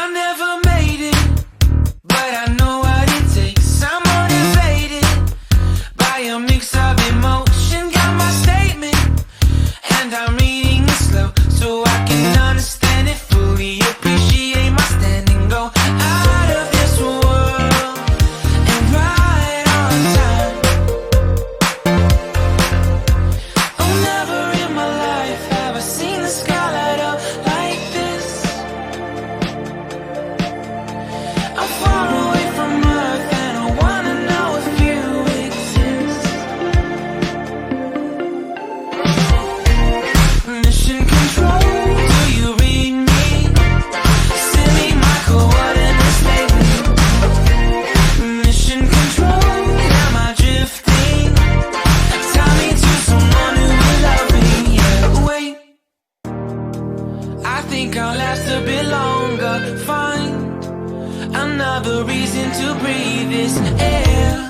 I never made it, but I know what it takes. I'm motivated by a mix of emotion. Got my statement, and I'm reading it slow so I can understand it fully. Appreciate my standing, go out of this world and right on time. Oh, never in my life have I seen the sky light up like this. I'm far away from Earth and I wanna know if you exist. Mission control, do you read me? Send me my coordinates lately. Mission control, am I drifting? Tie me to someone who will love me. Yeah, wait, I think I'll last a bit longer. Find another reason to breathe this air.